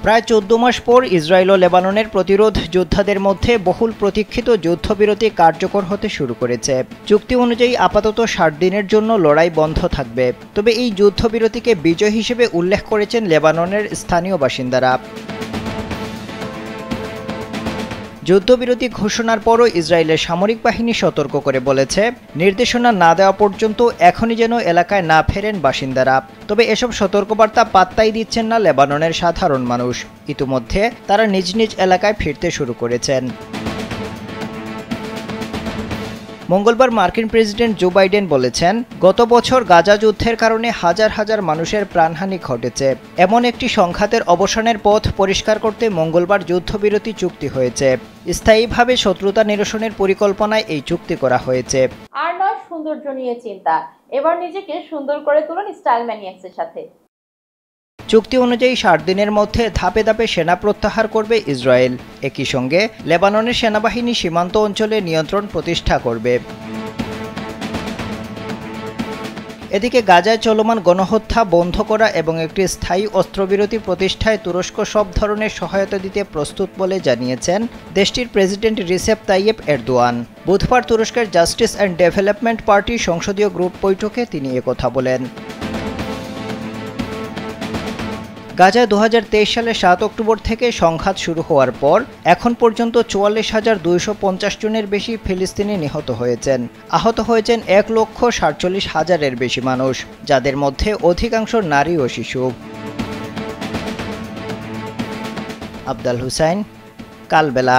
প্রায় 14 মাস পর ইসরায়েল ও লেবাননের প্রতিরোধ যোদ্ধাদের মধ্যে বহুল প্রতীক্ষিত যুদ্ধবিরতি কার্যকর হতে শুরু করেছে। চুক্তি অনুযায়ী আপাতত 60 দিনের জন্য লড়াই বন্ধ থাকবে। তবে এই যুদ্ধবিরতিকে বিজয় হিসেবে উল্লেখ করেছেন লেবাননের স্থানীয় বাসিন্দারা। যুদ্ধবিরতি ঘোষণার পরও ইসরায়েলের সামরিক বাহিনী সতর্ক করে বলেছে, নির্দেশনা না দেওয়া পর্যন্ত এখনই যেন এলাকায় না ফেরেন বাসিন্দারা। তবে এসব সতর্কবার্তা পাত্তাই দিচ্ছেন না লেবাননের সাধারণ মানুষ। ইতিমধ্যে তারা নিজ নিজ এলাকায় ফিরতে শুরু করেছেন। মঙ্গলবার মার্কিন প্রেসিডেন্ট জো বাইডেন বলেছেন, গত বছর গাজা যুদ্ধের কারণে হাজার হাজার মানুষের প্রাণহানি ঘটেছে। এমন একটি সংঘাতের অবসানের পথ পরিষ্কার করতে মঙ্গলবার যুদ্ধবিরতি চুক্তি হয়েছে। স্থায়ীভাবে শত্রুতা নিরসনের পরিকল্পনায় এই চুক্তি করা হয়েছে। আর নয় সৌন্দর্য নিয়ে চিন্তা, এবার নিজেকে সুন্দর করে তুলুন স্টাইল ম্যানিয়াক্সের সাথে। চুক্তি অনুযায়ী 60 দিনের মধ্যে ধাপে ধাপে সেনা প্রত্যাহার করবে ইসরায়েল। একই সঙ্গে লেবাননের সেনাবাহিনী সীমান্ত অঞ্চলে নিয়ন্ত্রণ প্রতিষ্ঠা করবে। এদিকে গাজায় চলমান গণহত্যা বন্ধ করা এবং একটি স্থায়ী অস্ত্রবিরতি প্রতিষ্ঠায় তুরস্ক সব ধরনের সহায়তা দিতে প্রস্তুত বলে জানিয়েছেন দেশটির প্রেসিডেন্ট রিসেপ তাইয়েপ এরদোয়ান। বুধবার তুরস্কের জাস্টিস অ্যান্ড ডেভেলপমেন্ট পার্টির সংসদীয় গ্রুপ বৈঠকে তিনি একথা বলেন। গাজায় 2023 সালের 7 অক্টোবর থেকে সংঘাত শুরু হওয়ার পর এখন পর্যন্ত 44,250 জনের বেশি ফিলিস্তিনি নিহত হয়েছেন। আহত হয়েছেন 1,47,000-এর বেশি মানুষ, যাদের মধ্যে অধিকাংশ নারী ও শিশু। আবদাল হুসাইন, কালবেলা।